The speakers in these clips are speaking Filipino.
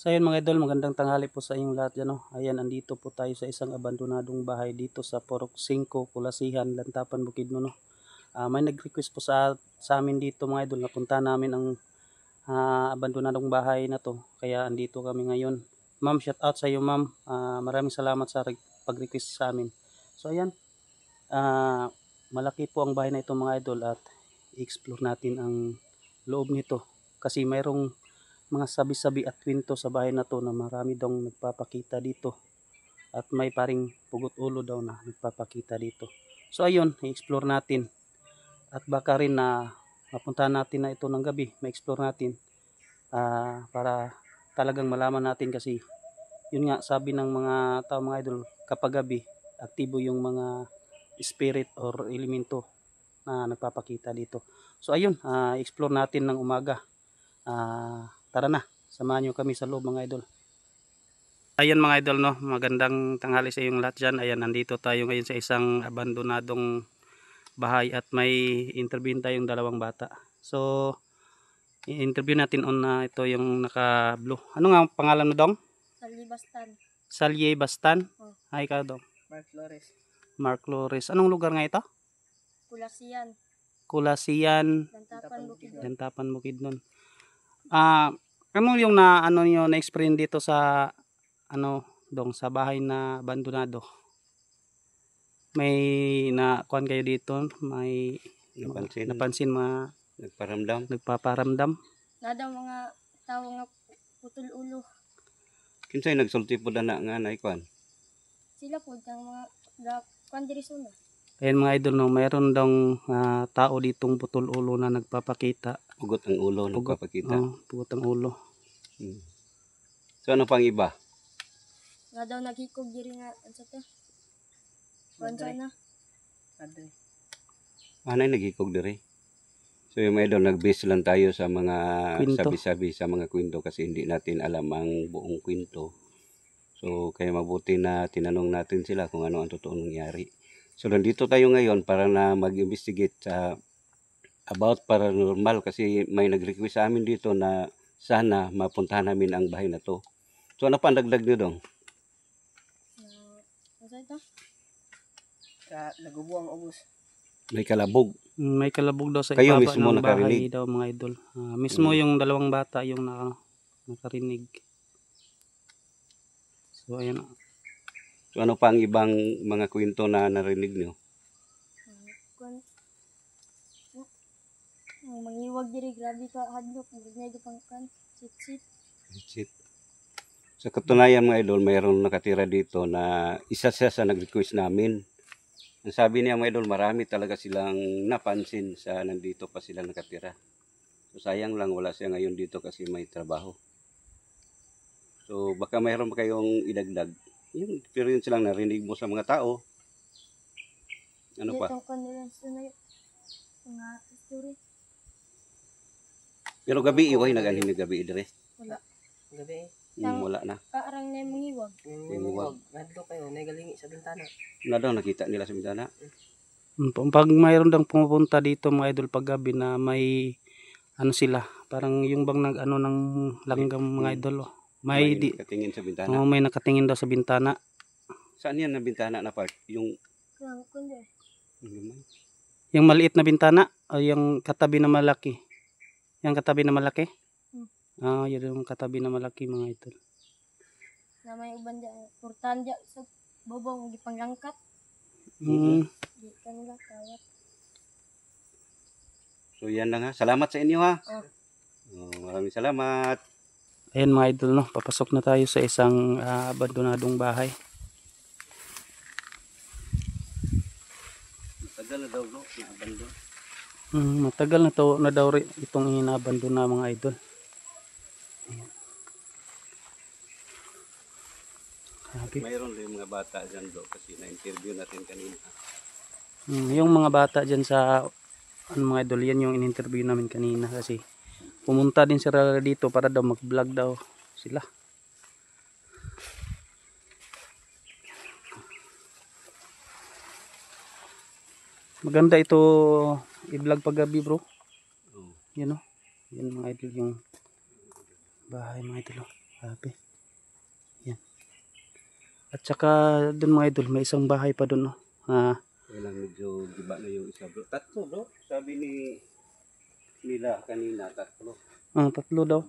So ayun mga idol, magandang tanghali po sa inyong lahat dyan. Ayan, andito po tayo sa isang abandonadong bahay dito sa Purok 5, Kulasihan, Lantapan, Bukidnon. May nag-request po sa amin dito mga idol na punta namin ang abandonadong bahay na to. Kaya andito kami ngayon. Ma'am, shout out sa iyo ma'am. Maraming salamat sa pag-request sa amin. So ayan, malaki po ang bahay na ito mga idol at i-explore natin ang loob nito. Kasi mayroong mga sabi-sabi at kwento sa bahay na to na marami daw nagpapakita dito at may paring pugot ulo daw na nagpapakita dito. So ayun, i-explore natin at baka rin na mapuntahan natin na ito ng gabi, ma-explore natin para talagang malaman natin kasi yun nga sabi ng mga tao mga idol, kapag gabi aktibo yung mga spirit or elemento na nagpapakita dito. So ayun, explore natin ng umaga. Tara na, samahan nyo kami sa loob mga idol. Ayan mga idol, no, magandang tanghali sa iyong lahat dyan. Ayan, nandito tayo ngayon sa isang abandonadong bahay at may interview tayong dalawang bata. So i-interview natin on na ito yung naka blue. Ano nga ang pangalan mo dong? Salye Bastan. Salye Bastan? Oh. Ay ka dong? Mark Flores. Mark Flores. Anong lugar nga ito? Kulasiyan. Kulasiyan, Lantapan, Bukidnon. Lantapan, Bukidnon. Ano yung na-experience dito sa dong sa bahay na abandonado? May kuan kayo dito? May napansin mga nagpaparamdam? Nada mga tao nga putol ulo. Kinsay nagsulti po na nga na ikuan? Sila po ang mga kwandirisuna. Ayan mga idol, no, mayroon daw tao ditong putol ulo na nagpapakita. Pugot ang ulo nagpapakita. Pugot ang ulo. So ano pang iba? Nga daw naghikog diri nga ansa to? Kwansa na. Anay naghikog diri. So yung mga idol, nag-base lang tayo sa mga sabi-sabi sa mga kwento kasi hindi natin alam ang buong kwento. So kaya mabuti na tinanong natin sila kung ano ang totoong nangyari. So nandito tayo ngayon para na mag-investigate sa about paranormal kasi may nag-request sa amin dito na sana mapuntahan namin ang bahay na to. So ano pa ang dagdag nyo dong? Ansa ito? Nagubo ang ubos. May kalabog. May kalabog daw sa Kayo ibaba mismo ng nakarinig? bahay daw mga idol. Mismo yung dalawang bata yung nakarinig. So ayan. So ano pa ang ibang mga kwento na narinig nyo? Mangiwag diri, grabe ka hadlok, ngay pang kan sit. Sa katunayan mga idol, mayroon nakatira dito na isa siya sa nag-request namin. Ang sabi niya mga idol, marami talaga silang napansin sa nandito pa sila nakatira. So sayang lang wala siya ngayon dito kasi may trabaho. So baka mayroon pa kayong idagdag. Yung experience lang narinig mo sa mga tao. Ano pa? Dito kan nila mga story. Pero gabi iway nag-alimig gabi dire. Wala. Gabi. Wala na. Kaarang na mangiwag. Mangiwag. Nadlo kayo, nagalingi sa bintana. Na daw nakita nila sa bintana. Pag mayroon dang pumupunta dito mga idol pag gabi na may sila, parang yung bang ng langgam mga idol. May nakatingin sa bintana. may nakatingin daw sa bintana. Saan yan na bintana na part? Yung Kundi. Yung maliit na bintana o yung katabi na malaki? Yung katabi na malaki? Yun yung katabi na malaki mga idol. Na may uban dyan, portan dyan sa bobong, gipanglangkat. Di kanila kawat. So yan lang ha. Salamat sa inyo ha. Maraming salamat. Ayan mga idol, no, papasok na tayo sa isang abandonadong bahay. Matagal na daw no, na-abandon. Matagal na daw itong inabandon na mga idol. Ayan. Mayroon rin mga bata dyan do kasi na-interview natin kanina. Yung mga bata dyan sa mga idol, yan yung in-interview namin kanina kasi pumunta din sila dito para daw mag-vlog daw sila. Maganda ito i-vlog pag gabi bro. Yan o. Yan mga idol yung bahay mga idol. Grabe. Yan. At saka doon mga idol, may isang bahay pa doon. No? Kaya lang medyo giba na yung isa bro. Tatlo bro. Sabi nila kanina tatlo. Tatlo daw.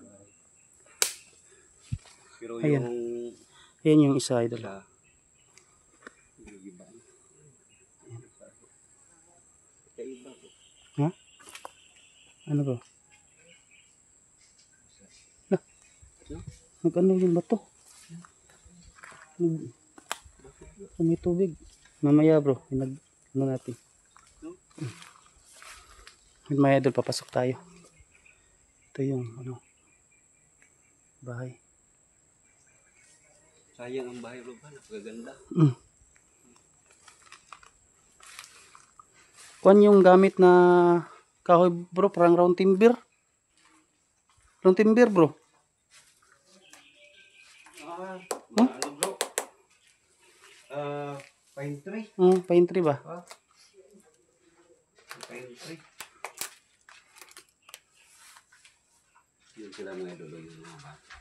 Pero Ayan. yung Ayan yung isa idol. isa, medyo giba na. Kaiba bro. Ha? Ano bro? Lah. Nag-ano yung bato? May tubig. Mamaya bro, ano natin. Mamaya idol, papasok tayo. Ito yung ano, bahay. Sayang ang bahay bro ba? Napakaganda. Kuan yung gamit na kahoy bro, parang round timber. Round timber bro. Ano bro? Pine tree. Pine tree ba? Pine tree. Yun sila mga idol yung mga bata.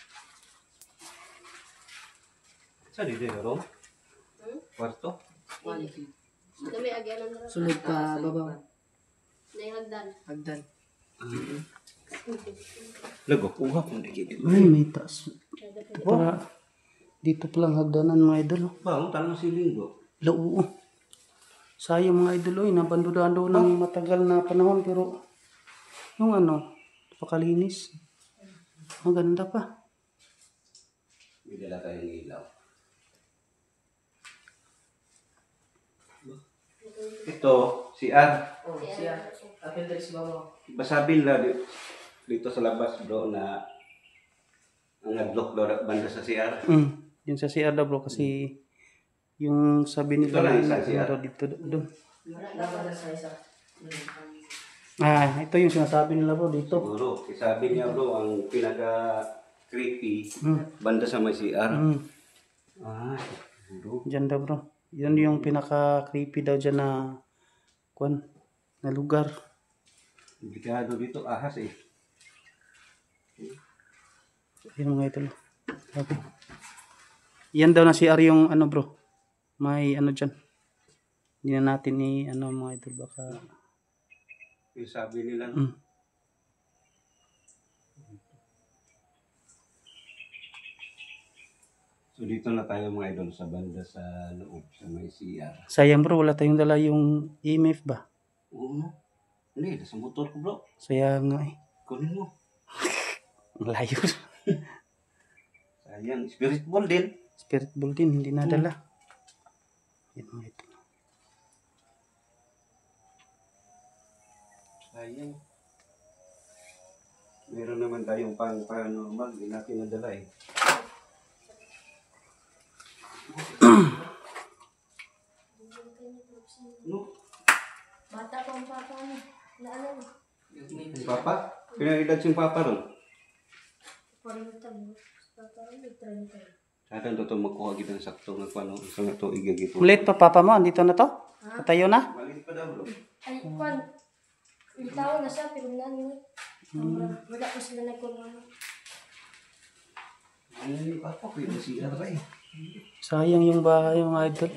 Saan dito yung room? Kwarto? Kami agyanan na rin. Sulod pa babaw. Naihagdan. Hagdan. Lago, kuha kung di dito. Ay, may taas. Para dito palang hagdanan mga idol. Oh. Ba, ang tanong siling bro. Oo. Sayang mga idol, oy, nabandudan doon ng matagal na panahon pero yung ano, napakalinis. Ang ganda pa. May dala tayong ilaw. Ito, si Ad. Siya. Appendix babaw. Basabin la dito sa labas bro na ang adlock daw banda sa CR. Yun sa CR daw bro kasi yung sabi nila Ito lang na isa, CR. daw dito doon. Dapat na sa isa. Ito yung sinasabi nila bro dito. Siguro, sabi niya bro, ang pinaka creepy banda sa may CR. Siguro. Diyan daw bro. Yun yung pinaka creepy daw dyan na kuan na lugar. Delikado dito, ahas eh. Yun mga idol. Sabi. Yan daw na CR yung ano bro. May ano dyan. Hindi na natin ano mga idol baka. Yung sabi nila. So dito na tayo mga idol sa banda sa loob sa may CR. Sayang bro, wala tayong dala yung EMF ba? Oo no? Hindi, nasa motor ko bro. Sayang nga eh. Kunin mo. Ang layo. Sayang, spirit ball din. Spirit ball din, hindi nadala. Yan mga idol. Sayang. Meron naman tayong paranormal, hindi natin nadala eh. No? Bata pa ang papa mo. Na ano? Yung papa? Pinag-edad siyang papa ron. 40 mo. Bata rin, 30. Saan to magkuha kita ng sakto ng paano, isang ito igagito. Ulit pa papa mo, andito na to? Patayo na? Maliit pa daw bro. Ay, kwan. Bitaw na siya, pero nani. Wala ko sila nagkulong. Ano yung papa? Pwede siya ba eh. Sayang yung bahay mga idol.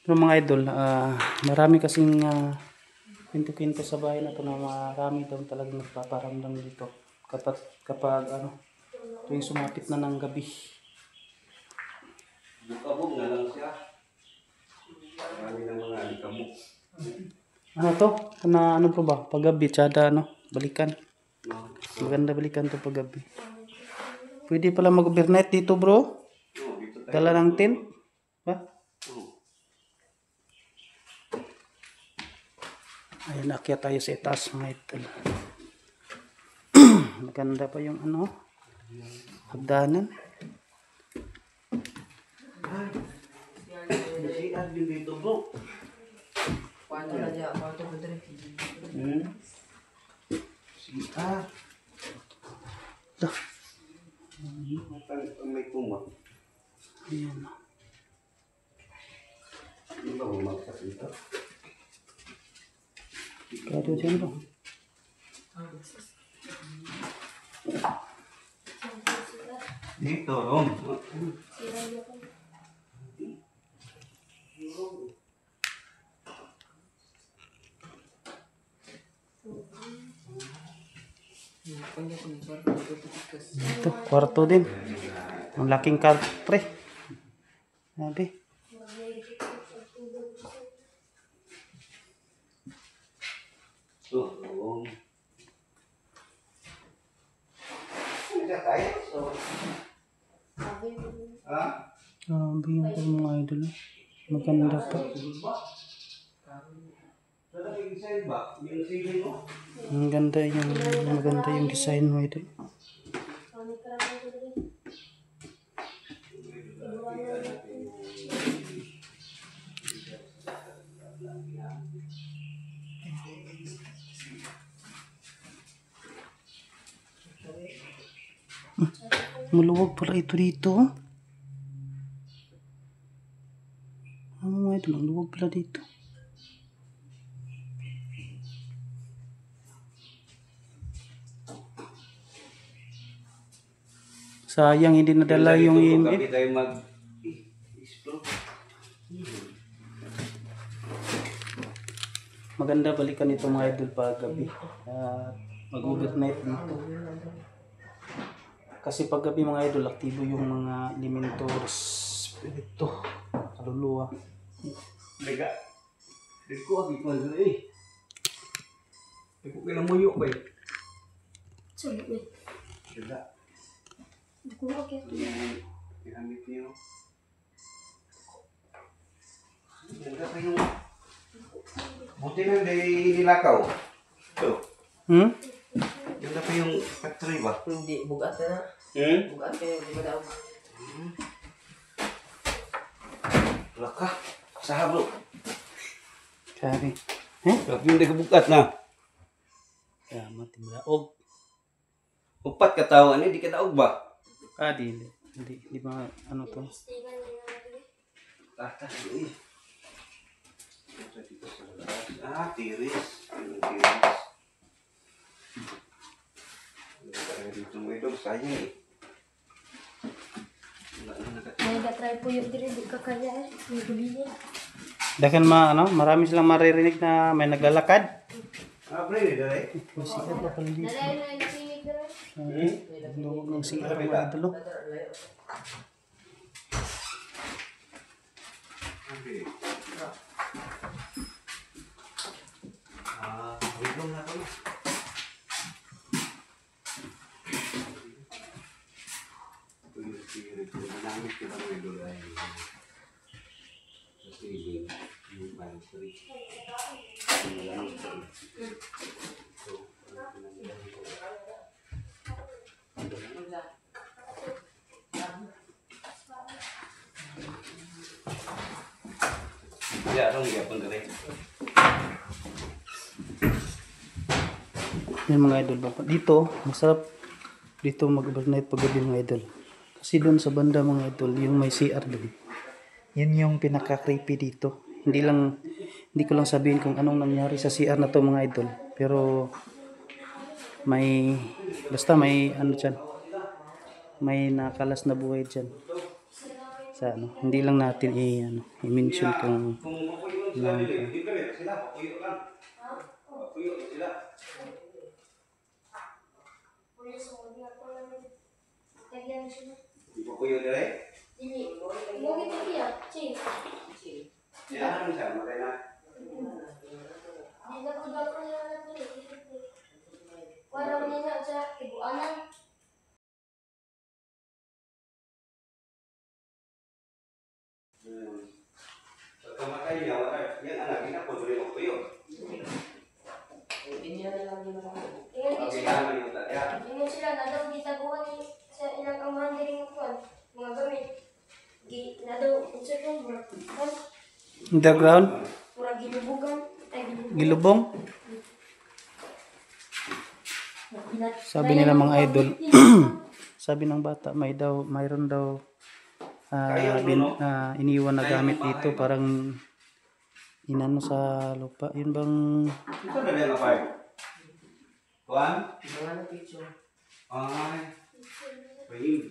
Pero mga idol, marami kasing kwento-kwento sa bahay na to na marami daw talagang nagpaparamdam dito. Kapag tuwing sumapit na ng gabi. Bukabog na lang siya. Marami ng mga alikabok. Ano to? Ano po ba? Paggabi, tsada balikan. Maganda balikan to paggabi. Pwede pala mag-overnight dito bro. Dito tayo. Dala ng tent. Ba? Ayun, akyat tayo sa itaas mga idol. Maganda pa yung hagdanan. CR din dito bro. Kwarto na diya. Kwarto ko dito. CR. Dah. May kuma. Ayan. Hindi ba bumagsak dito? Kado dyan bro. Dito, Rom. Sira niya pa. Kanya ko ni kwarto ko tikas. Ito, kwarto din. Ang laking kwarto, pre. Sabi. So, Rom. Tidak kaya. So, Sabi mo. ha? Grabe yung mga idol. Maganda pa. Talagang design ba? Yung ceiling mo? Maganda yung design mo idol. Kami karang ito rin. Ibuwanan natin. Maluwag pala ito dito. Mga idol, ang luwag pala dito. Sayang hindi nadala yung Gabi EMF. tayo mag-explore. Maganda balikan ito mga idol pag gabi. Mag-overnight dito. Kasi pag gabi mga idol, aktibo yung mga elementos, spirito, kaluluwa. Lega. Dito ko agi ko eh. Iko kailang muyo ba? Sulit eh. Tidak. Kung okay. Ginamit niyo. Ganda pa yung... Buti na hindi nilakaw. Ito. Ganda pa yung factory ba? Hindi, bugat na. Bugat kayo, di ba daw? Laka. Sa bro. Sabi. Tapi yung nagbukat na. Kaya matilaog. Upat katawan ni di kadaog ba? Hindi ba ano to? Stigan din natin. Tata ini. Ah, tiris. Yung tiris. Kaya dito mo ito, sayang eh. Wala na nakat. May gatry po yung diri, di ka kaya eh. May gulili. Dakan marami silang maririnig na may naglalakad. Ah, pre, dali. Siya pa pala dito. Nalay na yung sinig diri. Luwag ng CR mga idol. Okay. Ah, wigong na to. Ito yung spirit. Manamit ko lang may dulay. Sa saving. Yung pantry. Yung lamang ko. So, pinagdaan ko. Ya, dong ya pun kering. Yan mga idol. Dito, masarap dito mag-overnight paggabi mga idol. Kasi doon sa banda mga idol, yung may CR doon. Yan yung pinaka-creepy dito. Hindi ko lang sabihin kung anong nangyari sa CR na to mga idol. Pero basta may ano dyan. May nakalas na buhay dyan. Sa hindi lang natin i-mention kung lang ka. Pulis mo, di ako namin. Tagyan siya. Ibu kuyo dire. Dili. Mo gitu dia, cing. Ya, ano siya, matay na. Di na ko daw ko na dili. Wala man niya sa ibuanan. Pagkamatay niya, yan anak, ginapon rin mo kuyo. Hindi na lang din ako. Ingon Okay, sila. naman yung tatya. Ingon sila na daw gitaguan ni sa ilang amahan diri ng kuan. Mga gamit. Na daw unsa kang kan Underground, mura gilubugan ay gilubong. Sabi nila mga idol, sabi ng bata, mayroon daw iniwan na gamit dito, parang inano sa lupa. Yun bang Ito na din ako. Kuan? Mga na picture. Ay, pahing.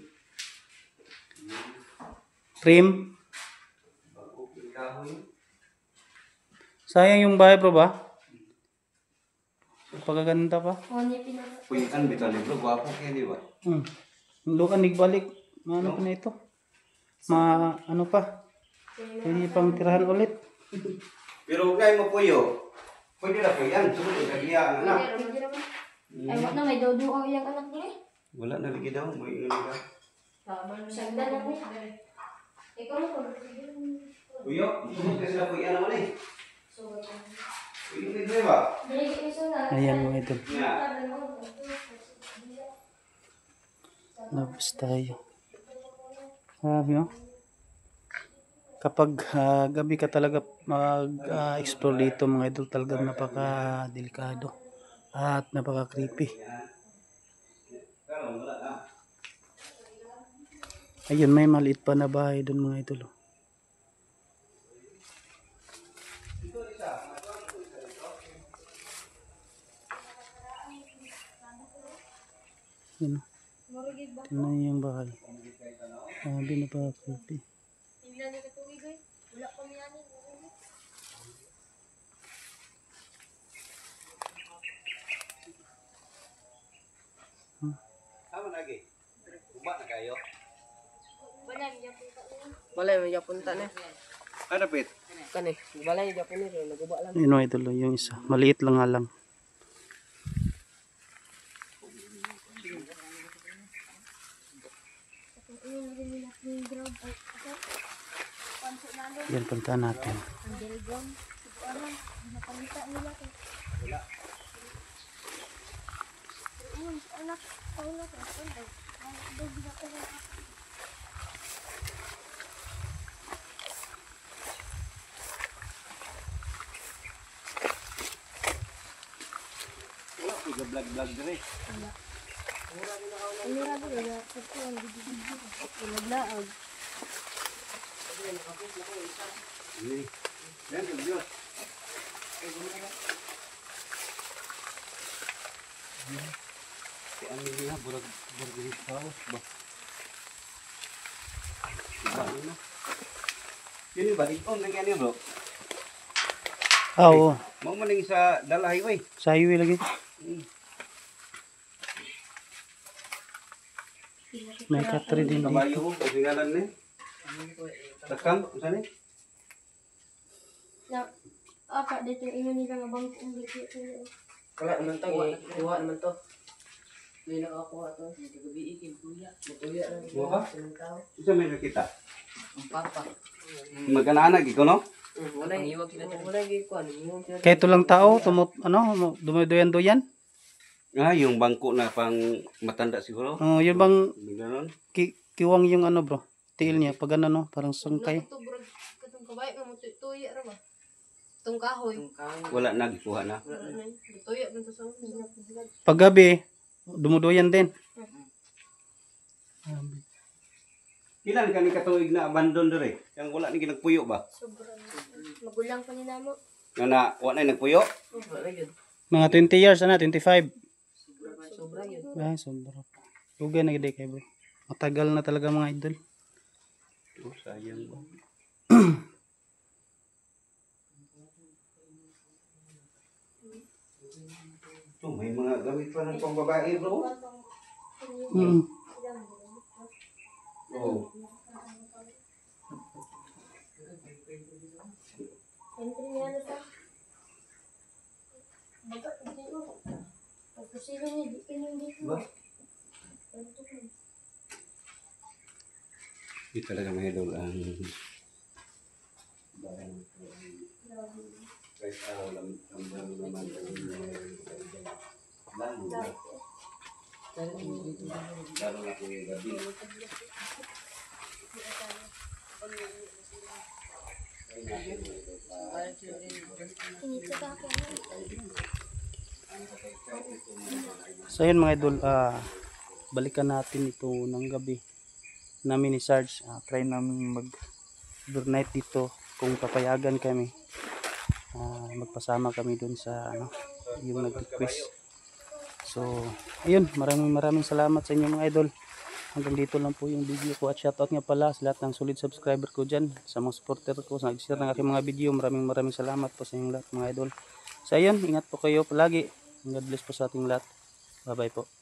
Trim. Bago kahoy. Sayang yung bahay bro ba? Pagaganda pa. O, niya pinaka. Puyikan bitaw ni bro, gwapo kaya di ba? Lukan nigbalik. Ano pa na ito? Ano pa? Pwede pang tirahan ulit. Pero huwag kayo mapuyo. Pwede na puyan. Sumunod ka diya, anak. Hindi naman. Ay, wag na, may dodo ang iyang anak niya. Wala na lagi daw. May ingat ka. Sagda na niya. Ikaw na po. Puyo, sumunod ka sila puyan naman eh. So, Pwede pwede ba? dali kayo sa Ayan mga idol. Yeah. Labas tayo. Sabi mo? Kapag gabi ka talaga mag-explore dito mga idol, talagang napaka-delikado at napaka-creepy. Ayun, may maliit pa na bahay doon mga idol. Yun. Tingnan niyo yung bahay. Sabi na pa creepy. Tingnan niyo katungig eh. Wala pa niya ni. Tama lagi. Kuba na kayo. Wala niya punta niya. Balay may punta na. Ano pit? Kani, balay Japon ni naguba lang. Yun mga idol, yung isa. Maliit lang nga lang. Yan, punta natin. Underground. Ano? Nakalita nila to. Wala. Anak. Wala ka. Wala. Wala, vlog dire. Ano ra ba ga sa tuwan gidi-gidi. Naglaag. Ini. Yan, Diyos. Si ano niya, burag house ba? Diba ano? Yun yung balikon na kanya bro. Oo, Mau maning sa Dala Highway. sa highway lagi. May katri din dito. Kabayo, kasingalan ni. Takam, saan ni? Na apa dito ino nila nga bangko ang dito. Wala naman to, kuha naman to. May nakakuha to, gabi ikin kuya. Mutuya lang. Kuha ka? Sinong tao? Isa may nakita. Ang papa. Magkanaanag ikaw no? Wala iwag sila. Wala gikuha, iwag sila. Kaya ito lang tao, dumadoyan-doyan. Ah, yung bangko na pang matanda siguro. Yun bang Ganon. kiwang yung ano bro? Tiil niya, pag ano no, parang sungkay. Katong kabay nga mutuya ra ba? Tong kahoy. Wala na, gikuha na. Mutuya man to sa una. Pag gabi, dumudoyan din. Ilan ka ni katuig na abandon dire? Yang wala ni ginagpuyo ba? Sobrang magulang pa ni namo. Nga na, wala na nagpuyo? Wala yun. Mga 20 years, 25. Sobra yun. Ay, sobra pa. Lugay na gede kayo bro. Matagal na talaga mga idol. Oh, sayang ba? Oh, may mga gamit pa ng pangbabae bro. Mm. Oh. Entry niya na sa. Baga dito. Pag sila ni di kini dito. Ba? Hindi talaga may idol ang kahit araw lang naman lalo na kung gabi. So yun mga idol, balikan natin ito ng gabi namin ni Sarge. Try namin mag-overnight dito kung papayagan kami. Magpasama kami dun sa ano, yung nag-request. So, ayun, maraming salamat sa inyo mga idol. Hanggang dito lang po yung video ko at shoutout nga pala sa lahat ng solid subscriber ko dyan, sa mga supporter ko, sa nag-share ng aking mga video. Maraming salamat po sa inyong lahat mga idol. So ayun, ingat po kayo palagi. God bless po sa ating lahat. Bye bye po.